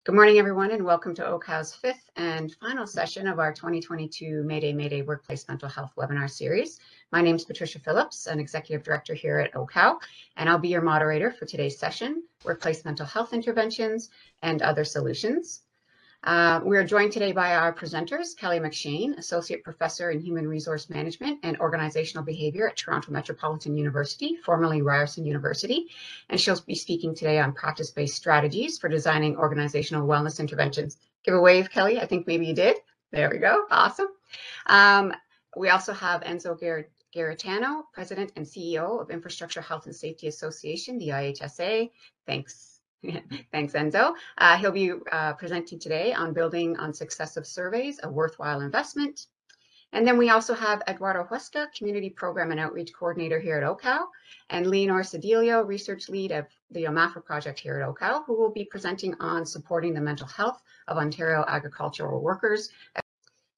Good morning, everyone, and welcome to OCAL's fifth and final session of our 2022 Mayday Workplace Mental Health webinar series. My name is Patricia Phillips, an Executive Director here at OCAL, and I'll be your moderator for today's session, Workplace Mental Health Interventions and Other Solutions. We are joined today by our presenters, Kelly Mcshane, Associate Professor in Human Resource Management and Organizational Behavior at Toronto Metropolitan University, formerly Ryerson University, and she'll be speaking today on practice-based strategies for designing organizational wellness interventions. Give a wave, Kelly. I think maybe you did. There we go. Awesome. We also have Enzo Garitano, President and CEO of Infrastructure Health and Safety Association, the IHSA. Thanks. Thanks, Enzo. He'll be presenting today on building on successive surveys, a worthwhile investment. And then we also have Eduardo Huesca, Community Program and Outreach Coordinator here at OCAL, and Leonor Sedilio, Research Lead of the OMAFRA project here at OCAL, who will be presenting on supporting the mental health of Ontario agricultural workers.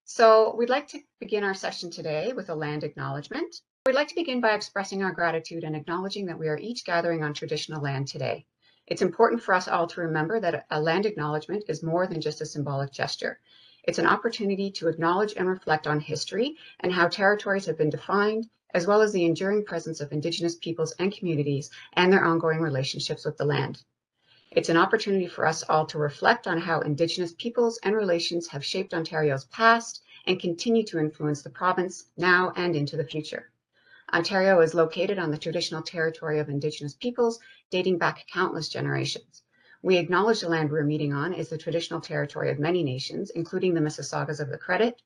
So we'd like to begin our session today with a land acknowledgement. We'd like to begin by expressing our gratitude and acknowledging that we are each gathering on traditional land today. It's important for us all to remember that a land acknowledgement is more than just a symbolic gesture. It's an opportunity to acknowledge and reflect on history and how territories have been defined, as well as the enduring presence of Indigenous peoples and communities and their ongoing relationships with the land. It's an opportunity for us all to reflect on how Indigenous peoples and relations have shaped Ontario's past and continue to influence the province now and into the future. Ontario is located on the traditional territory of Indigenous peoples dating back countless generations. We acknowledge the land we're meeting on is the traditional territory of many nations, including the Mississaugas of the Credit,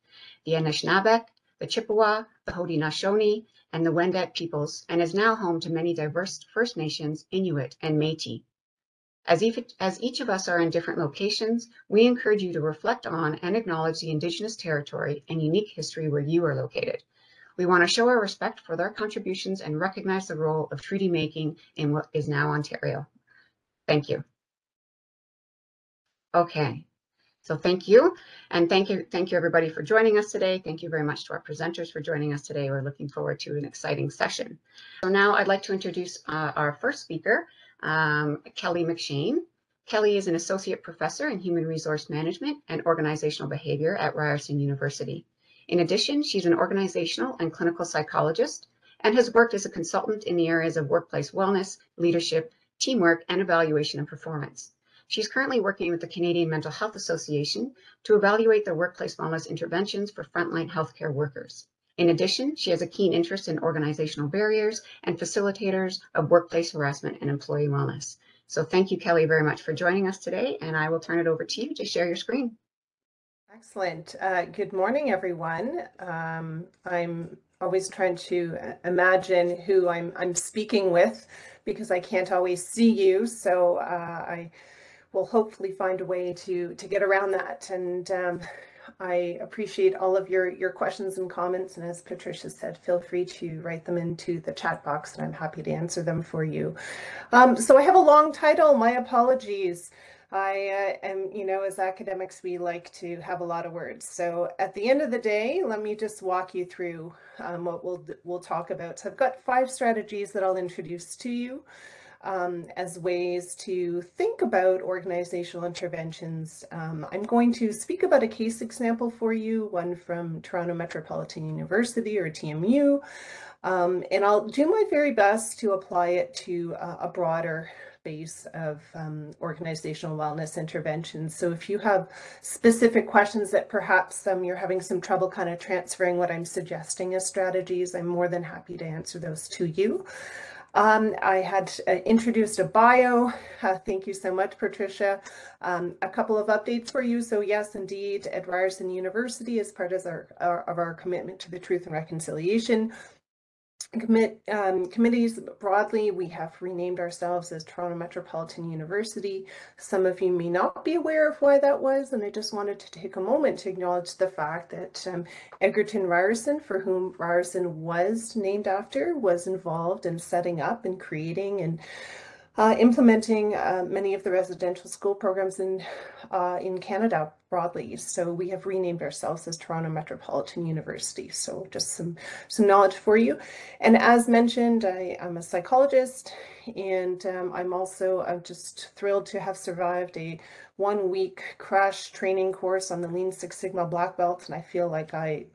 the Anishinaabe, the Chippewa, the Haudenosaunee, and the Wendat peoples, and is now home to many diverse First Nations, Inuit, and Métis. As each of us are in different locations, we encourage you to reflect on and acknowledge the Indigenous territory and unique history where you are located. We want to show our respect for their contributions and recognize the role of treaty making in what is now Ontario. Thank you. Okay, so thank you. And thank you everybody for joining us today. Thank you very much to our presenters for joining us today. We're looking forward to an exciting session. So now I'd like to introduce our first speaker, Kelly Mcshane. Kelly is an Associate Professor in Human Resource Management and Organizational Behavior at Ryerson University. In addition, she's an organizational and clinical psychologist and has worked as a consultant in the areas of workplace wellness, leadership, teamwork, and evaluation and performance. She's currently working with the Canadian Mental Health Association to evaluate the workplace wellness interventions for frontline healthcare workers. In addition, she has a keen interest in organizational barriers and facilitators of workplace harassment and employee wellness. So thank you, Kelly, very much for joining us today, and I will turn it over to you to share your screen. Excellent. Good morning, everyone. I'm always trying to imagine who I'm speaking with because I can't always see you. So I will hopefully find a way to get around that. And I appreciate all of your questions and comments. And as Patricia said, feel free to write them into the chat box and I'm happy to answer them for you. So I have a long title, my apologies. I am, as academics, we like to have a lot of words. So at the end of the day, let me just walk you through what we'll talk about. So I've got 5 strategies that I'll introduce to you as ways to think about organizational interventions. I'm going to speak about a case example for you, one from Toronto Metropolitan University, or TMU, and I'll do my very best to apply it to a broader base of organizational wellness interventions. So if you have specific questions that perhaps you're having some trouble kind of transferring what I'm suggesting as strategies, I'm more than happy to answer those to you. I had introduced a bio. Thank you so much, Patricia. A couple of updates for you. So yes, indeed, at Ryerson University, as part of our commitment to the Truth and Reconciliation committees broadly, we have renamed ourselves as Toronto Metropolitan University. Some of you may not be aware of why that was, and I just wanted to take a moment to acknowledge the fact that Egerton Ryerson, for whom Ryerson was named after, was involved in setting up and creating and implementing many of the residential school programs in Canada broadly. So we have renamed ourselves as Toronto Metropolitan University. So just some knowledge for you. And as mentioned, I'm a psychologist, and I'm just thrilled to have survived a 1-week crash training course on the Lean Six Sigma Black Belt, and I feel like I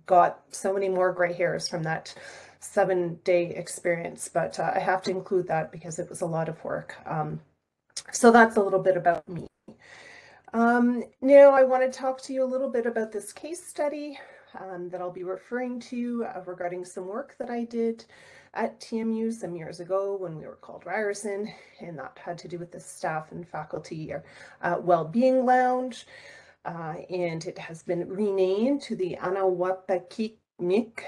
got so many more gray hairs from that 7-day experience, but I have to include that because it was a lot of work. So that's a little bit about me. Now I want to talk to you a little bit about this case study that I'll be referring to regarding some work that I did at TMU some years ago when we were called Ryerson, and that had to do with the staff and faculty well-being lounge, and it has been renamed to the Anawapakikmik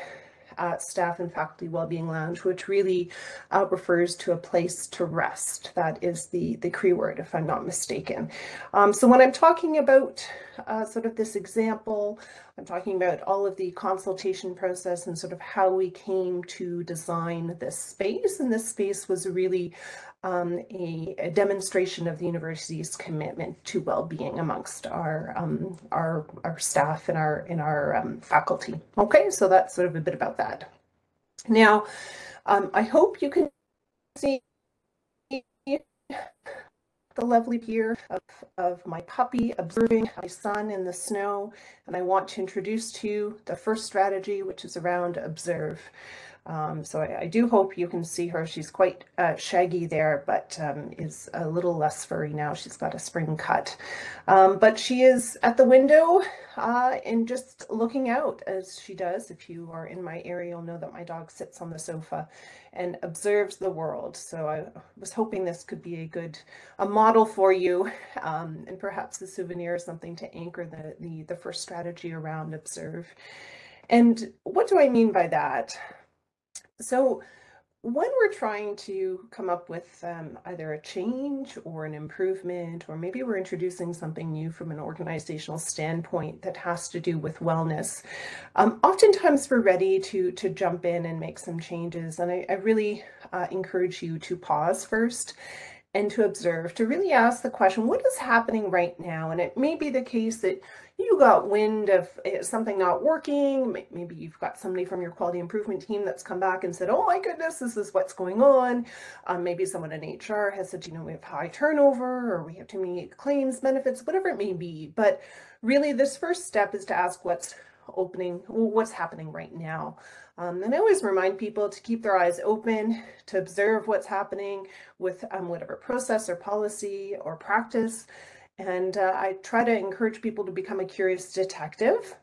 Staff and Faculty Wellbeing Lounge, which really refers to a place to rest. That is the Cree word, if I'm not mistaken. So when I'm talking about sort of this example, I'm talking about all of the consultation process and sort of how we came to design this space. And this space was really a demonstration of the university's commitment to well-being amongst our staff and our faculty. Okay, so that's sort of a bit about that. Now, I hope you can see the lovely pier of my puppy observing my son in the snow, and I want to introduce to you the first strategy, which is around observe. So I do hope you can see her. She's quite shaggy there, but is a little less furry now. She's got a spring cut. But she is at the window and just looking out, as she does. If you are in my area, you'll know that my dog sits on the sofa and observes the world. So I was hoping this could be a model for you, and perhaps a souvenir, something to anchor the first strategy around observe. And what do I mean by that? So when we're trying to come up with either a change or an improvement, or maybe we're introducing something new from an organizational standpoint that has to do with wellness, oftentimes we're ready to jump in and make some changes. And I really encourage you to pause first and to observe, to really ask the question, what is happening right now? And it may be the case that you got wind of something not working. Maybe you've got somebody from your quality improvement team that's come back and said, oh my goodness, this is what's going on. Maybe someone in HR has said, we have high turnover, or we have too many claims, benefits, whatever it may be. But really this first step is to ask what's happening right now. And I always remind people to keep their eyes open, to observe what's happening with whatever process or policy or practice. And I try to encourage people to become a curious detective.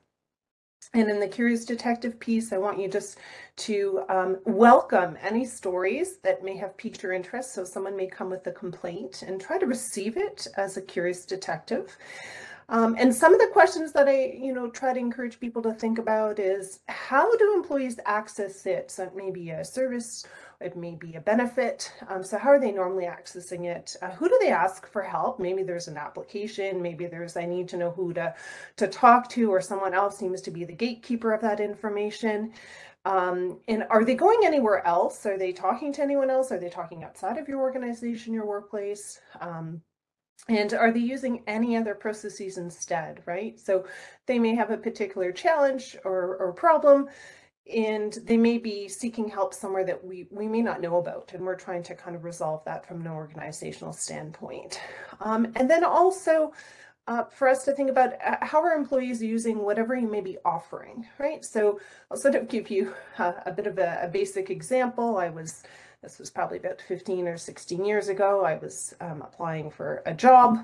And in the curious detective piece, I want you just to welcome any stories that may have piqued your interest. So someone may come with a complaint, and try to receive it as a curious detective. And some of the questions that I, try to encourage people to think about is, how do employees access it? So it may be a service, it may be a benefit. So how are they normally accessing it? Who do they ask for help? Maybe there's an application, maybe there's, I need to know who to talk to, or someone else seems to be the gatekeeper of that information. And are they going anywhere else? Are they talking to anyone else? Are they talking outside of your organization, your workplace? And are they using any other processes instead, right? So they may have a particular challenge or problem, and they may be seeking help somewhere that we may not know about, and we're trying to kind of resolve that from an organizational standpoint. And then also for us to think about how are employees using whatever you may be offering, right? So I'll sort of give you a bit of a basic example. This was probably about 15 or 16 years ago. I was applying for a job,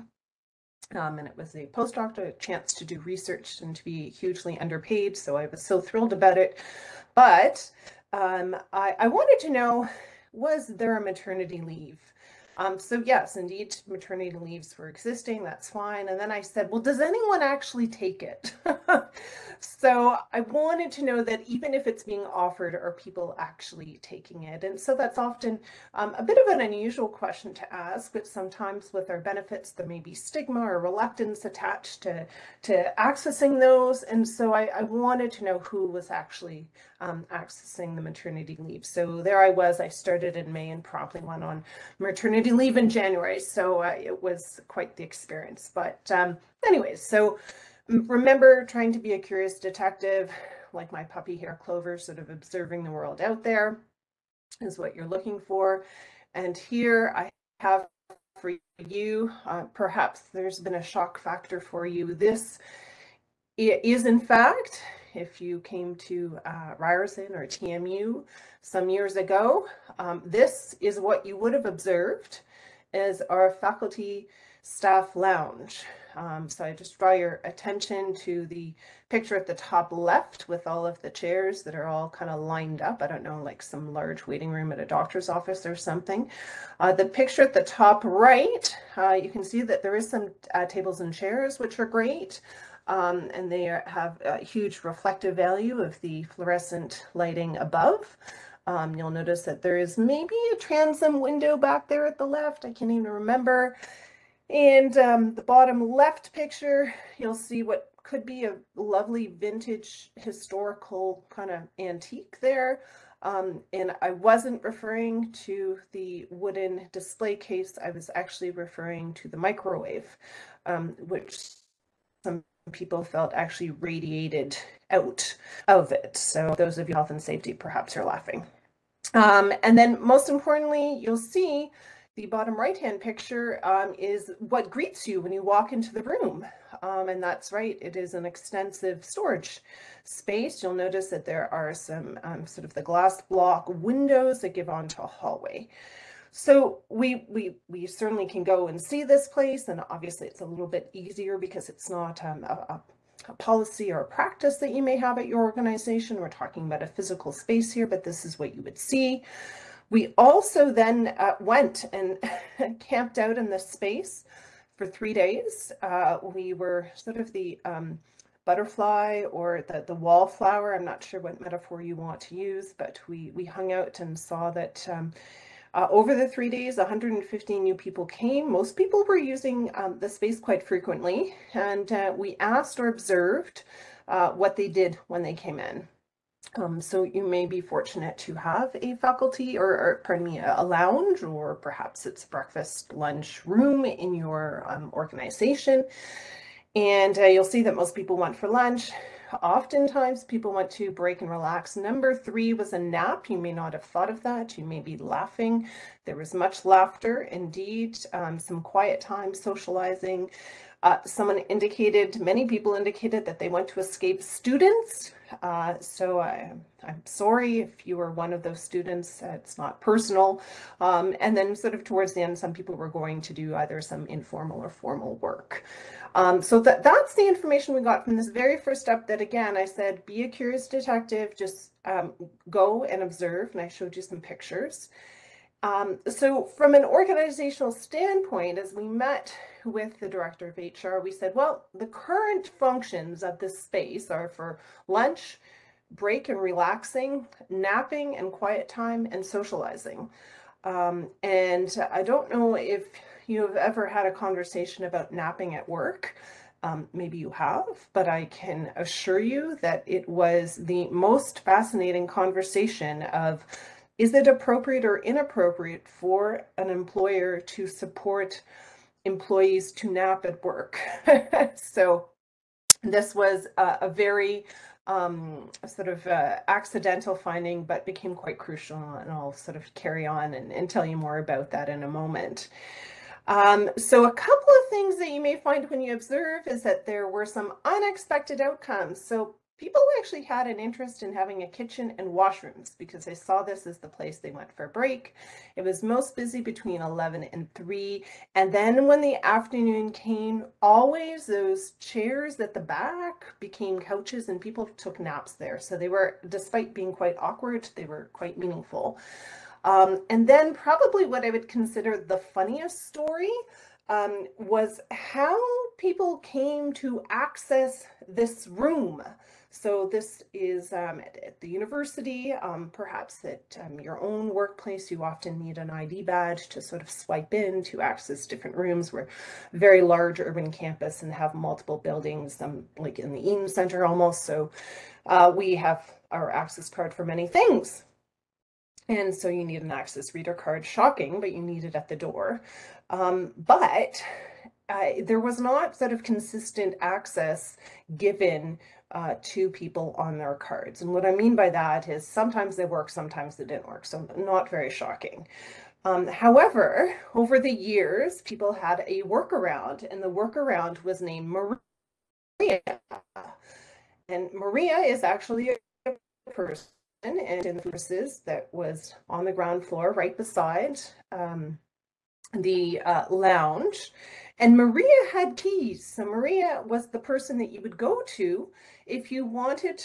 and it was a postdoctoral chance to do research and to be hugely underpaid. So I was so thrilled about it. But I wanted to know, was there a maternity leave? So yes, indeed, maternity leaves were existing. That's fine. And then I said, well, does anyone actually take it? So I wanted to know that even if it's being offered, are people actually taking it? And so that's often a bit of an unusual question to ask, but sometimes with our benefits, there may be stigma or reluctance attached to accessing those. And so I wanted to know who was actually accessing the maternity leave. So there I was. I started in May and promptly went on maternity going to leave in January, so it was quite the experience. But anyways, so remember trying to be a curious detective, like my puppy here, Clover, sort of observing the world out there is what you're looking for. And here I have for you, perhaps there's been a shock factor for you. This is, in fact, if you came to Ryerson or TMU some years ago, this is what you would have observed as our faculty staff lounge. So I just draw your attention to the picture at the top left with all of the chairs that are all kind of lined up. I don't know, like some large waiting room at a doctor's office or something. The picture at the top right, you can see that there is some tables and chairs, which are great. And they have a huge reflective value of the fluorescent lighting above. You'll notice that there is maybe a transom window back there at the left. I can't even remember. And the bottom left picture, you'll see what could be a lovely vintage historical kind of antique there. And I wasn't referring to the wooden display case. I was actually referring to the microwave, which some people felt actually radiated out of it. So those of you health and safety perhaps are laughing. And then most importantly, you'll see the bottom right-hand picture is what greets you when you walk into the room. And that's right, it is an extensive storage space. You'll notice that there are some sort of the glass block windows that give onto a hallway. So we certainly can go and see this place, and obviously it's a little bit easier because it's not a policy or a practice that you may have at your organization. We're talking about a physical space here, but this is what you would see. We also then went and camped out in this space for 3 days. We were sort of the butterfly or the wallflower. I'm not sure what metaphor you want to use, but we hung out and saw that over the 3 days, 115 new people came. Most people were using the space quite frequently, and we asked or observed what they did when they came in. So you may be fortunate to have a faculty or pardon me, a lounge, or perhaps it's a breakfast lunch room in your organization. And you'll see that most people went for lunch. Oftentimes people went to break and relax. Number 3 was a nap. You may not have thought of that. You may be laughing. There was much laughter, indeed, some quiet time, socializing. Many people indicated that they went to escape students. So I'm sorry if you were one of those students. It's not personal. And then sort of towards the end, some people were going to do either some informal or formal work. So that's the information we got from this very first step that, again, I said, be a curious detective, just go and observe. And I showed you some pictures. So from an organizational standpoint, as we met with the director of HR, we said, well, the current functions of this space are for lunch, break and relaxing, napping and quiet time, and socializing. And I don't know if you have ever had a conversation about napping at work. Maybe you have, but I can assure you that it was the most fascinating conversation of, is it appropriate or inappropriate for an employer to support employees to nap at work? So this was a very sort of accidental finding, but became quite crucial, and I'll sort of carry on and tell you more about that in a moment. So a couple of things that you may find when you observe is that there were some unexpected outcomes. So people actually had an interest in having a kitchen and washrooms because they saw this as the place they went for a break. It was most busy between 11 and 3. And then when the afternoon came, always those chairs at the back became couches and people took naps there. So they were, despite being quite awkward, they were quite meaningful. And then probably what I would consider the funniest story was how people came to access this room. So this is at the university, perhaps at your own workplace. You often need an ID badge to sort of swipe in to access different rooms. We're a very large urban campus and have multiple buildings, like in the Eaton Center almost. So we have our access card for many things. And so you need an access reader card. Shocking, but you need it at the door. But there was not sort of consistent access given to people on their cards. And what I mean by that is sometimes they work, sometimes they didn't work. So not very shocking. However, over the years, people had a workaround, and the workaround was named Maria. And Maria is actually a person, and in the services that was on the ground floor right beside the lounge. And Maria had keys. So Maria was the person that you would go to if you wanted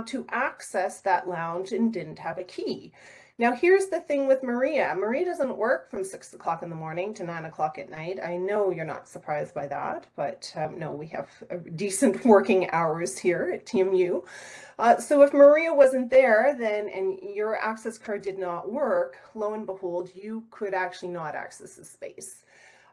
to access that lounge and didn't have a key. Now, here's the thing with Maria. Maria doesn't work from 6 o'clock in the morning to 9 o'clock at night. I know you're not surprised by that, but no, we have decent working hours here at TMU. So if Maria wasn't there, then and your access card did not work, lo and behold, you could actually not access the space.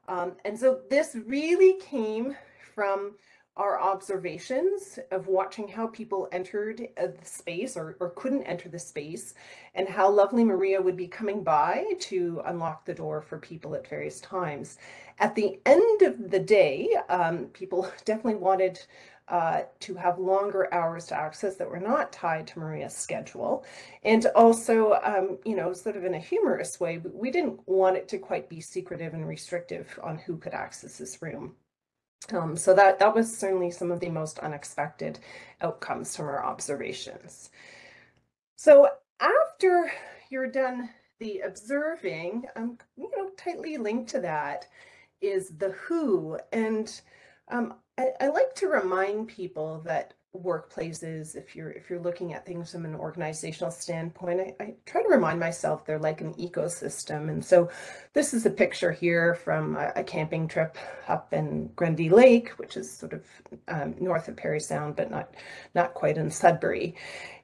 And so this really came from our observations of watching how people entered the space or couldn't enter the space, and how lovely Maria would be coming by to unlock the door for people at various times. At the end of the day, people definitely wanted to have longer hours to access that were not tied to Maria's schedule. And also, you know, sort of in a humorous way, we didn't want it to quite be secretive and restrictive on who could access this room. So that was certainly some of the most unexpected outcomes from our observations. So after you're done the observing, you know, tightly linked to that is the who. And I like to remind people that workplaces, if you're looking at things from an organizational standpoint, I try to remind myself they're like an ecosystem. And so this is a picture here from a camping trip up in Grundy Lake, which is sort of north of Parry Sound, but not quite in Sudbury.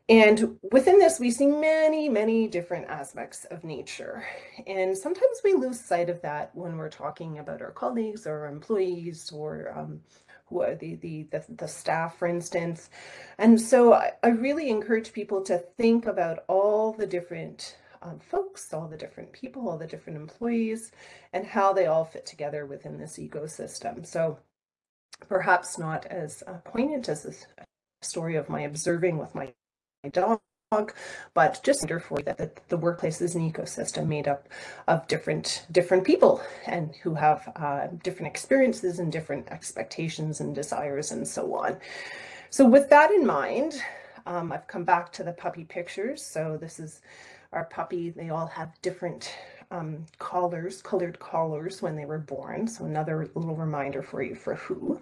And within this, we see many, many different aspects of nature. And sometimes we lose sight of that when we're talking about our colleagues or our employees or who are the staff, for instance. And so I really encourage people to think about all the different folks, all the different people, all the different employees, and how they all fit together within this ecosystem. So perhaps not as poignant as this story of my observing with my dog, but just for that the workplace is an ecosystem made up of different people and who have different experiences and different expectations and desires and so on. So with that in mind, I've come back to the puppy pictures. So this is our puppy. They all have different colored collars when they were born. So another little reminder for you for who.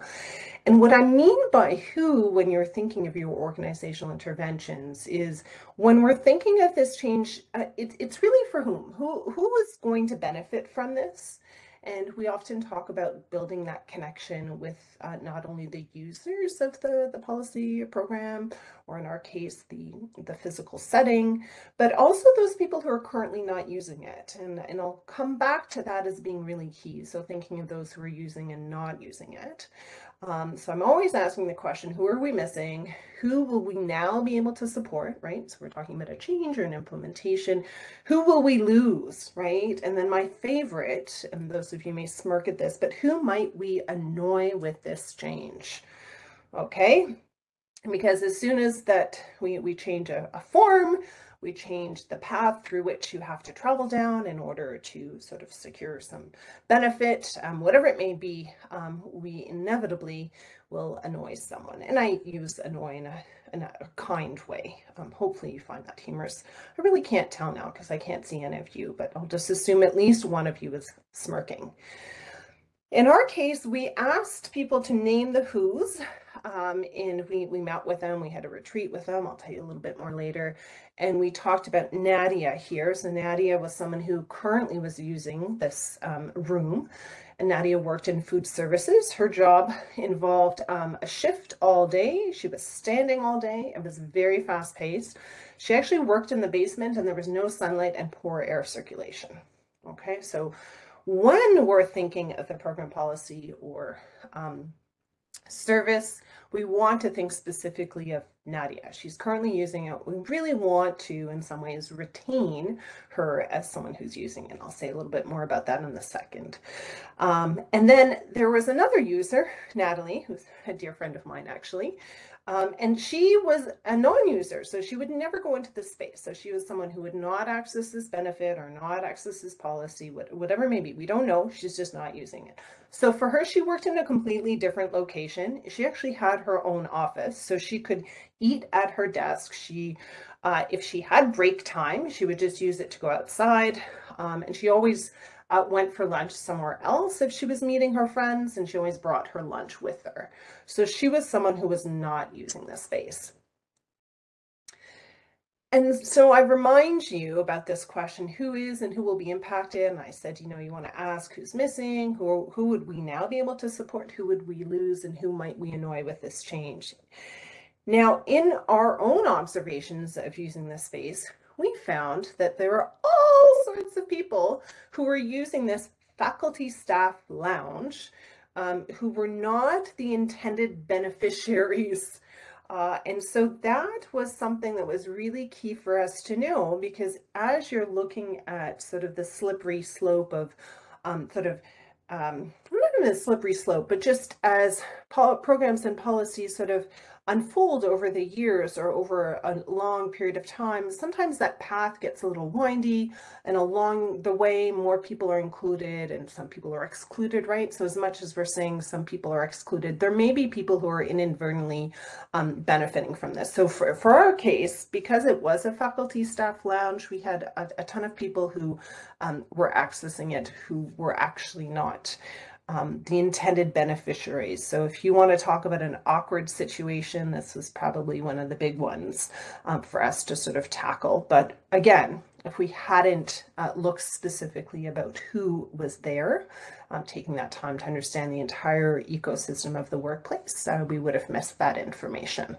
And what I mean by who, when you're thinking of your organizational interventions, is when we're thinking of this change, it's really for whom? Who is going to benefit from this? And we often talk about building that connection with not only the users of the policy program, or in our case, the physical setting, but also those people who are currently not using it. And I'll come back to that as being really key. So thinking of those who are using and not using it. So I'm always asking the question, who are we missing? Who will we now be able to support, right? So we're talking about a change or an implementation. Who will we lose, right? And then my favorite, and those of you may smirk at this, but who might we annoy with this change? Okay, because as soon as that we change a form, we change the path through which you have to travel down in order to sort of secure some benefit, whatever it may be, we inevitably will annoy someone. And I use annoy in a kind way. Hopefully you find that humorous. I really can't tell now because I can't see any of you, but I'll just assume at least one of you is smirking. In our case, we asked people to name the who's, and we met with them. We had a retreat with them. I'll tell you a little bit more later. And we talked about Nadia here. So Nadia was someone who currently was using this room. And Nadia worked in food services. Her job involved a shift all day. She was standing all day. It was very fast paced. She actually worked in the basement and there was no sunlight and poor air circulation. Okay, so when we're thinking of the program policy or service, we want to think specifically of Nadia. She's currently using it. We really want to, in some ways, retain her as someone who's using it. I'll say a little bit more about that in a second. And then there was another user, Natalie, who's a dear friend of mine, actually. And she was a non-user, so she would never go into this space. So she was someone who would not access this benefit or not access this policy, whatever it may be. We don't know. She's just not using it. So for her, she worked in a completely different location. She actually had her own office, so she could eat at her desk. If she had break time, she would just use it to go outside. And she always went for lunch somewhere else if she was meeting her friends, and she always brought her lunch with her. So she was someone who was not using this space. And so I remind you about this question, who is and who will be impacted? And I said, you want to ask who's missing, who would we now be able to support, who would we lose, and who might we annoy with this change? Now, in our own observations of using this space, we found that there are all sorts of people who were using this faculty staff lounge who were not the intended beneficiaries. And so that was something that was really key for us to know, because as you're looking at sort of the slippery slope of not even a slippery slope, but just as programs and policies sort of unfold over the years or over a long period of time, sometimes that path gets a little windy, and along the way more people are included and some people are excluded, right? So as much as we're saying some people are excluded, there may be people who are inadvertently benefiting from this. So for our case, because it was a faculty staff lounge, we had a ton of people who were accessing it who were actually not the intended beneficiaries. So if you want to talk about an awkward situation, this was probably one of the big ones for us to sort of tackle. But again, if we hadn't looked specifically about who was there, taking that time to understand the entire ecosystem of the workplace, we would have missed that information.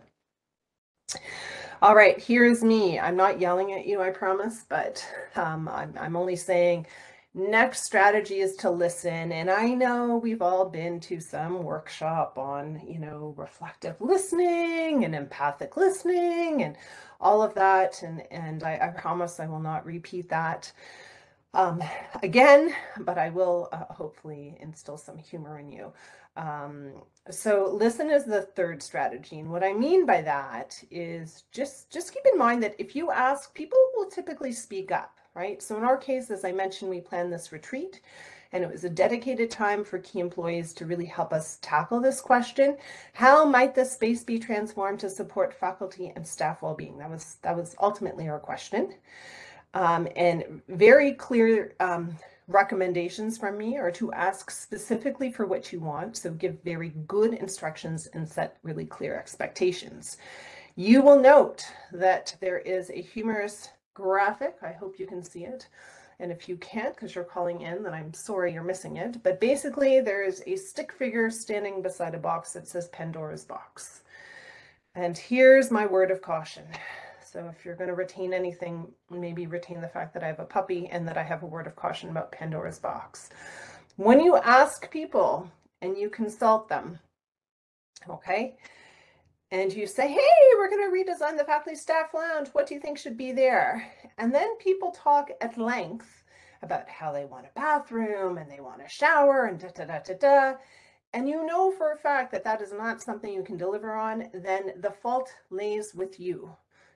All right, here's me. I'm not yelling at you, I promise, but I'm only saying next strategy is to listen. And I know we've all been to some workshop on, reflective listening and empathic listening and all of that. And I promise I will not repeat that again, but I will hopefully instill some humor in you. So listen is the third strategy. And what I mean by that is just keep in mind that if you ask, people will typically speak up, right? So in our case, as I mentioned, we planned this retreat, and it was a dedicated time for key employees to really help us tackle this question. How might this space be transformed to support faculty and staff well-being? That was ultimately our question. And very clear recommendations from me are to ask specifically for what you want. So give very good instructions and set really clear expectations. You will note that there is a humorous graphic. I hope you can see it. And if you can't, because you're calling in, then I'm sorry you're missing it. But basically, there is a stick figure standing beside a box that says Pandora's box. And here's my word of caution. So if you're going to retain anything, maybe retain the fact that I have a puppy and that I have a word of caution about Pandora's box. When you ask people and you consult them, okay, and you say, hey, we're going to redesign the faculty staff lounge. What do you think should be there? And then people talk at length about how they want a bathroom and they want a shower and da-da-da-da-da. And you know for a fact that that is not something you can deliver on, then the fault lays with you.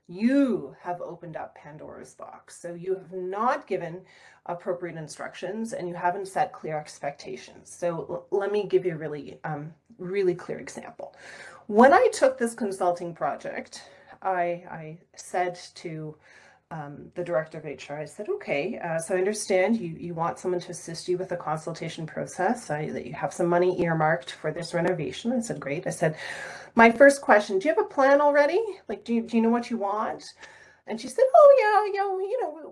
You have opened up Pandora's box. So you have not given appropriate instructions and you haven't set clear expectations. So let me give you a really clear example. When I took this consulting project, I said to the director of HR, I said, okay, so I understand you want someone to assist you with the consultation process, that you have some money earmarked for this renovation. I said, great. I said, my first question, do you have a plan already? Like, do you know what you want? And she said, oh yeah,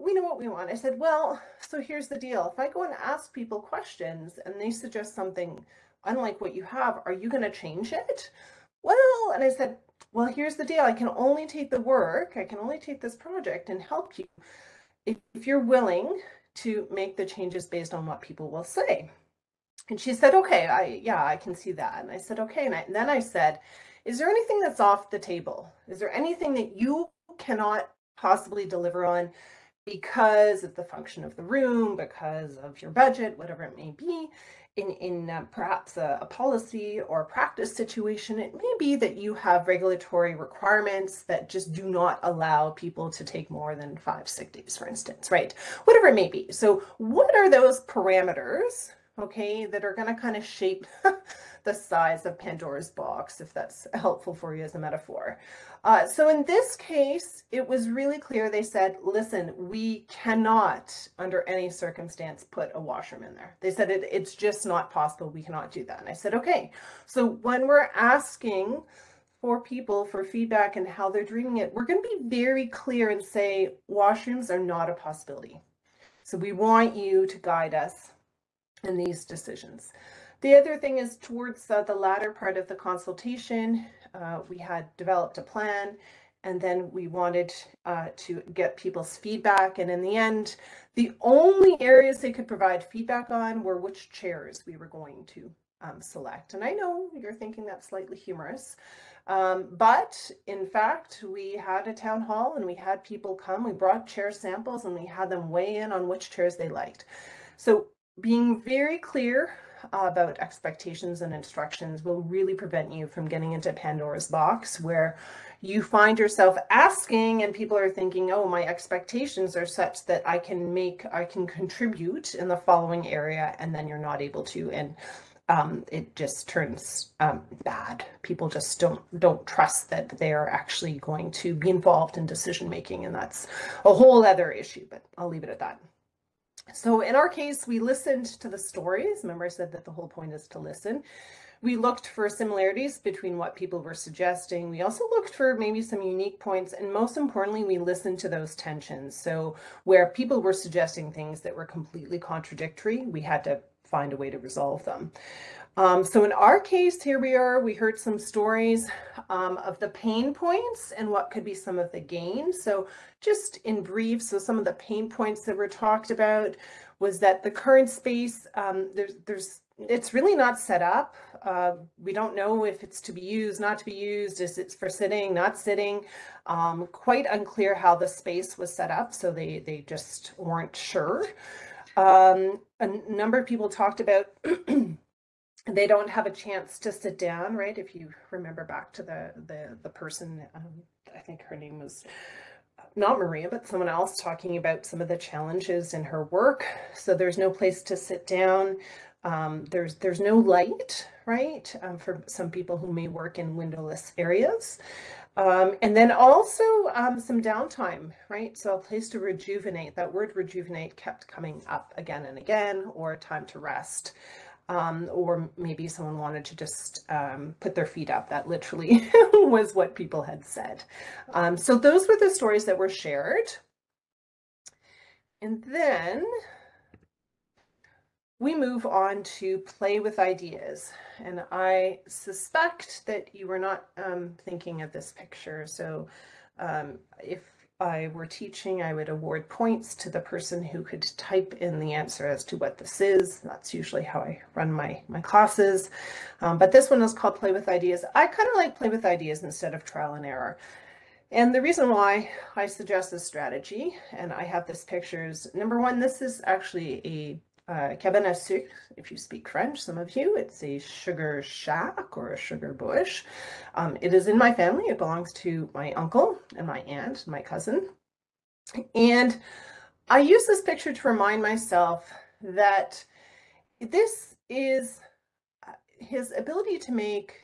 we know what we want. I said, well, so here's the deal. If I go and ask people questions and they suggest something unlike what you have, are you going to change it? Well, and I said, well, here's the deal. I can only take the work. I can only take this project and help you if you're willing to make the changes based on what people will say. And she said, okay, I can see that. And I said, okay. And then I said, Is there anything that's off the table? Is there anything that you cannot possibly deliver on because of the function of the room, because of your budget, whatever it may be, in perhaps a policy or practice situation? It may be that you have regulatory requirements that just do not allow people to take more than 5 sick days, for instance, right? Whatever it may be. So what are those parameters, okay, that are going to kind of shape the size of Pandora's box, if that's helpful for you as a metaphor? So in this case, it was really clear. They said, listen, we cannot under any circumstance put a washroom in there. They said it's just not possible. We cannot do that. And I said, okay. So when we're asking for people for feedback and how they're dreaming it, we're going to be very clear and say washrooms are not a possibility. So we want you to guide us in these decisions. The other thing is towards the latter part of the consultation, we had developed a plan, and then we wanted to get people's feedback. And in the end, the only areas they could provide feedback on were which chairs we were going to select. And I know you're thinking that's slightly humorous, but in fact, we had a town hall and we had people come, we brought chair samples and we had them weigh in on which chairs they liked. So being very clear about expectations and instructions will really prevent you from getting into Pandora's box, where you find yourself asking and people are thinking, oh, my expectations are such that I can contribute in the following area, and then you're not able to, and it just turns bad. People just don't trust that they are actually going to be involved in decision making, and that's a whole other issue, but I'll leave it at that. So in our case, we listened to the stories. Remember, I said that the whole point is to listen. We looked for similarities between what people were suggesting. We also looked for maybe some unique points. And most importantly, we listened to those tensions. So where people were suggesting things that were completely contradictory, we had to find a way to resolve them. So in our case, here we are, we heard some stories of the pain points and what could be some of the gains. So just in brief, so some of the pain points that were talked about was that the current space, it's really not set up. We don't know if it's to be used, not to be used, is it for sitting, not sitting. Quite unclear how the space was set up, so they just weren't sure. A number of people talked about they don't have a chance to sit down, right? If you remember back to the person, I think her name was not Maria, but someone else, talking about some of the challenges in her work. So there's no place to sit down. There's no light, right? For some people who may work in windowless areas. And then also some downtime, right? So a place to rejuvenate. That word rejuvenate kept coming up again and again, or time to rest. Or maybe someone wanted to just put their feet up. That literally was what people had said. So those were the stories that were shared. And then we move on to play with ideas. And I suspect that you were not thinking of this picture. So if I were teaching, I would award points to the person who could type in the answer as to what this is. That's usually how I run my classes. But this one is called Play with Ideas. I kind of like play with ideas instead of trial and error. And the reason why I suggest this strategy, and I have this picture, is number one, this is actually a cabane à sucre, if you speak French, some of you. It's a sugar shack or a sugar bush. It is in my family. It belongs to my uncle and my aunt and my cousin. And I use this picture to remind myself that this is his ability to make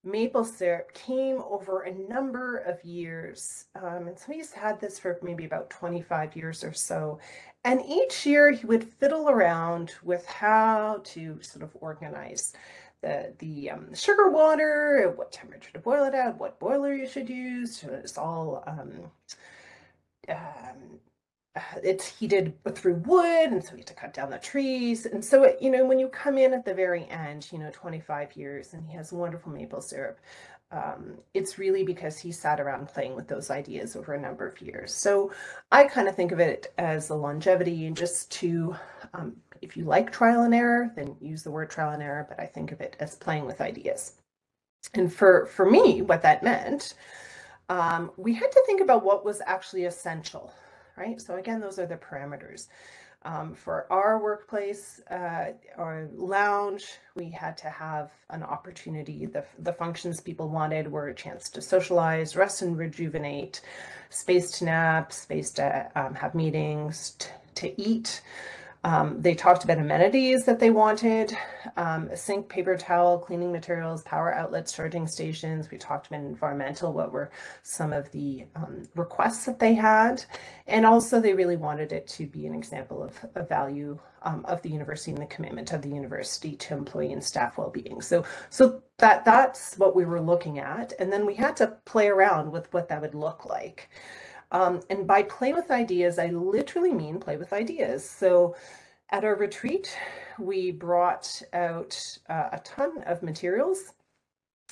maple syrup came over a number of years. And so he's had this for maybe about 25 years or so. And each year he would fiddle around with how to sort of organize the sugar water, what temperature to boil it at, what boiler you should use. It's all it's heated through wood, and so we have to cut down the trees. And so, you know, when you come in at the very end, 25 years, and he has wonderful maple syrup, it's really because he sat around playing with those ideas over a number of years. So I kind of think of it as the longevity, and just to, if you like trial and error, then use the word trial and error, but I think of it as playing with ideas. And for me, what that meant, we had to think about what was actually essential, right? So again, those are the parameters. For our workplace or lounge, we had to have an opportunity. The functions people wanted were a chance to socialize, rest and rejuvenate, space to nap, space to have meetings, to eat. They talked about amenities that they wanted, a sink, paper towel, cleaning materials, power outlets, charging stations. We talked about environmental, what were some of the requests that they had. And also they really wanted it to be an example of value of the university and the commitment of the university to employee and staff well-being. So that's what we were looking at. And then we had to play around with what that would look like. And by play with ideas, I literally mean play with ideas. So at our retreat, we brought out a ton of materials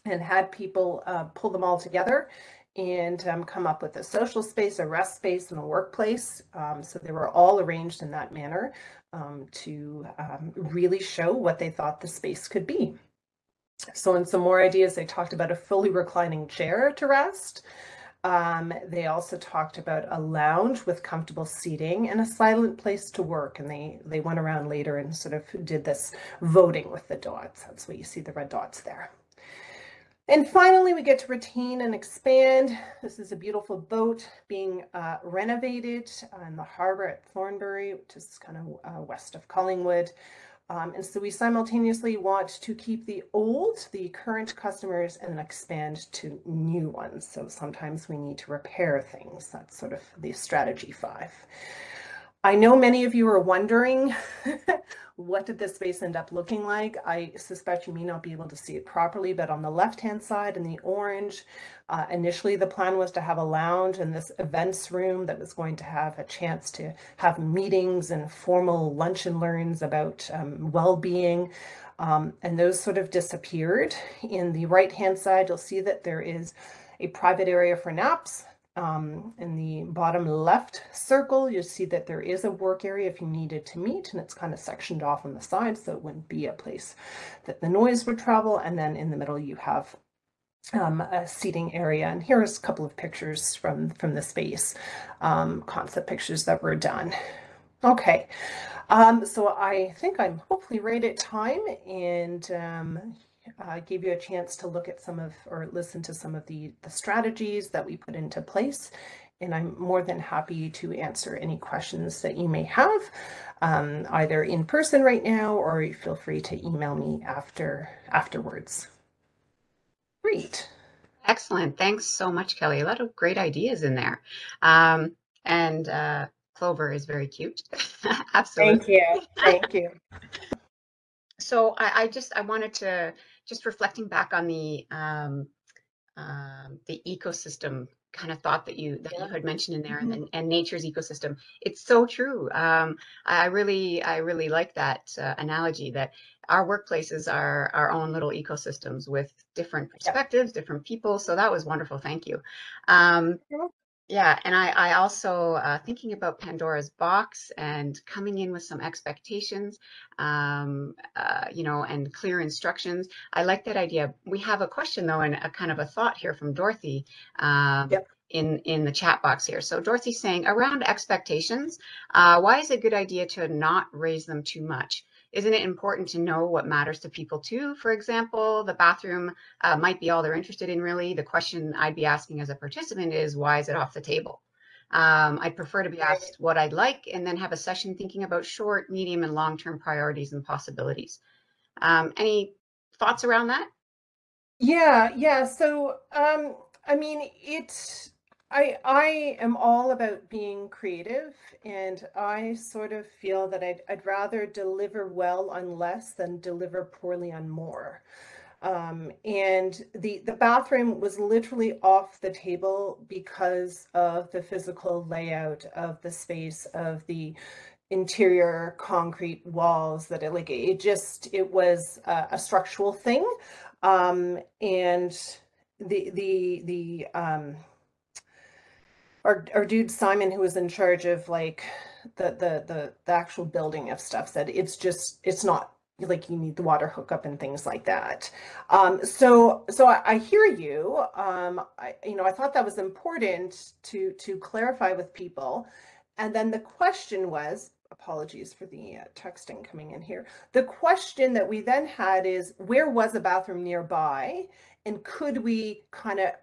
and had people pull them all together and come up with a social space, a rest space, and a workplace. So they were all arranged in that manner to really show what they thought the space could be. So in some more ideas, they talked about a fully reclining chair to rest. They also talked about a lounge with comfortable seating and a silent place to work. And they went around later and sort of did this voting with the dots. That's why you see the red dots there. And finally, we get to retain and expand. This is a beautiful boat being renovated in the harbor at Thornbury, which is kind of west of Collingwood. And so we simultaneously want to keep the current customers, and then expand to new ones. So sometimes we need to repair things. That's sort of the strategy 5. I know many of you are wondering, what did this space end up looking like? I suspect you may not be able to see it properly, but on the left-hand side in the orange, initially the plan was to have a lounge and this events room that was going to have a chance to have meetings and formal lunch and learns about well-being. And those sort of disappeared. In the right-hand side, you'll see that there is a private area for naps. In the bottom left circle, you'll see that there is a work area if you needed to meet, and it's kind of sectioned off on the side, so it wouldn't be a place that the noise would travel. And then in the middle, you have a seating area. And here's a couple of pictures from the space, concept pictures that were done. Okay, so I think I'm hopefully right at time, and gave you a chance to look at some of, or listen to some of the strategies that we put into place. And I'm more than happy to answer any questions that you may have, either in person right now, or feel free to email me afterwards. Great. Excellent. Thanks so much, Kelly. A lot of great ideas in there. And Clover is very cute. Absolutely. Thank you. Thank you. So I wanted to, just reflecting back on the ecosystem kind of thought that you had mentioned in there, and nature's ecosystem. It's so true. I really like that analogy, that our workplaces are our own little ecosystems with different perspectives, different people. So that was wonderful. Thank you. Yeah, and I also thinking about Pandora's box and coming in with some expectations, and clear instructions. I like that idea. We have a question though, and a kind of a thought here from Dorothy in the chat box here. So Dorothy's saying, around expectations, why is it a good idea to not raise them too much? Isn't it important to know what matters to people too? For example, the bathroom might be all they're interested in, really. The question I'd be asking as a participant is, why is it off the table? I'd prefer to be asked what I'd like, and then have a session thinking about short, medium, and long-term priorities and possibilities. Any thoughts around that? Yeah. So, I mean, I am all about being creative, and I sort of feel that I'd rather deliver well on less than deliver poorly on more. And the bathroom was literally off the table because of the physical layout of the space, of the interior concrete walls, that it was a structural thing. And our dude Simon, who was in charge of like the actual building of stuff, said it's like you need the water hookup and things like that. So I hear you. I thought that was important to clarify with people. And then the question was, apologies for the texting coming in here. The question that we then had is, where was a bathroom nearby? And could we kind of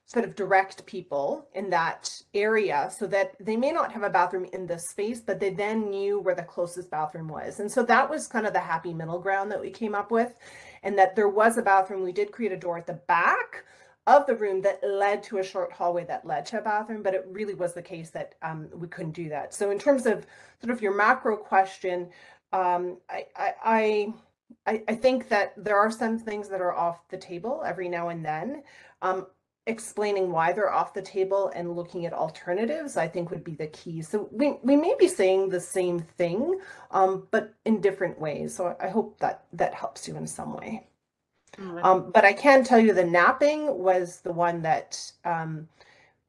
sort of direct people in that area so that they may not have a bathroom in the space, but they then knew where the closest bathroom was. And so that was kind of the happy middle ground that we came up with, and that there was a bathroom. We did create a door at the back of the room that led to a short hallway that led to a bathroom, but it really was the case that we couldn't do that. So in terms of sort of your macro question, I think that there are some things that are off the table every now and then. Explaining why they're off the table and looking at alternatives, I think, would be the key. So we may be saying the same thing, but in different ways. So I hope that helps you in some way. But I can tell you the napping was the one that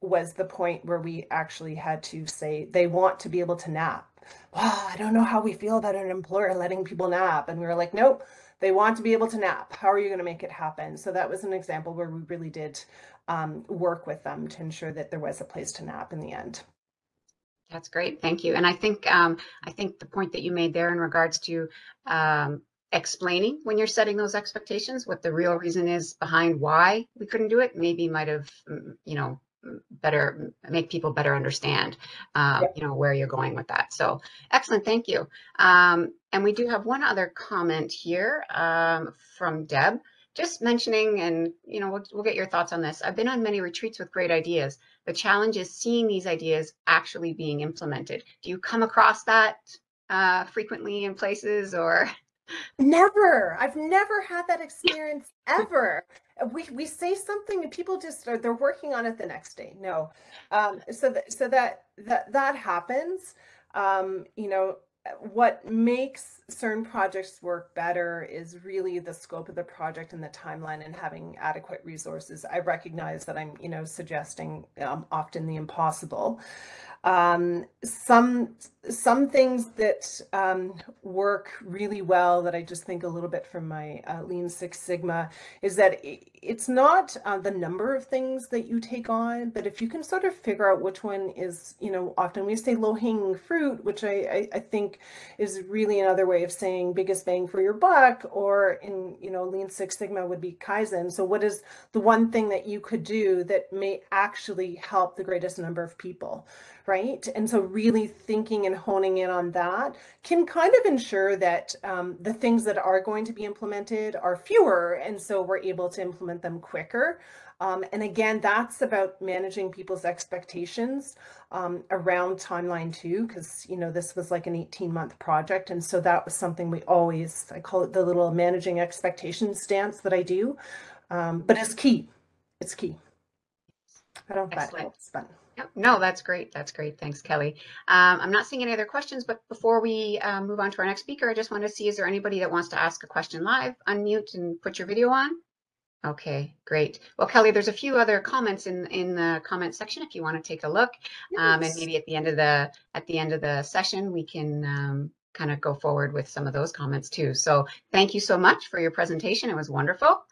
was the point where we actually had to say they want to be able to nap. Well, I don't know how we feel about an employer letting people nap. And we were like, nope, they want to be able to nap. How are you going to make it happen? So that was an example where we really did work with them to ensure that there was a place to nap in the end. That's great. Thank you. And I think the point that you made there in regards to explaining when you're setting those expectations, what the real reason is behind why we couldn't do it, maybe might have, better make people better understand, where you're going with that. So excellent. Thank you. And we do have one other comment here from Deb, just mentioning, and we'll get your thoughts on this. I've been on many retreats with great ideas. The challenge is seeing these ideas actually being implemented. Do you come across that frequently in places, or? Never. I've never had that experience ever. We say something and people just are, they're working on it the next day. No. So that happens. What makes certain projects work better is really the scope of the project and the timeline and having adequate resources. I recognize that I'm, suggesting often the impossible. Some things that work really well that I just think a little bit from my Lean Six Sigma is that it's not the number of things that you take on, but if you can sort of figure out which one is, often we say low-hanging fruit, which I think is really another way of saying biggest bang for your buck, or in, Lean Six Sigma would be Kaizen. So what is the one thing that you could do that may actually help the greatest number of people? Right? And so really thinking and honing in on that can kind of ensure that the things that are going to be implemented are fewer, and so we're able to implement them quicker. And again, that's about managing people's expectations around timeline too, because this was like an 18-month project, and so that was something I call it the little managing expectations stance that I do, but it's key. It's key. I don't know if that helps, but. No, that's great. That's great. Thanks, Kelly. I'm not seeing any other questions, but before we move on to our next speaker, I just want to see, is there anybody that wants to ask a question live? Unmute and put your video on. Okay, great. Well, Kelly, there's a few other comments in the comment section if you want to take a look. And maybe at the end of the session, we can kind of go forward with some of those comments too. So thank you so much for your presentation. It was wonderful.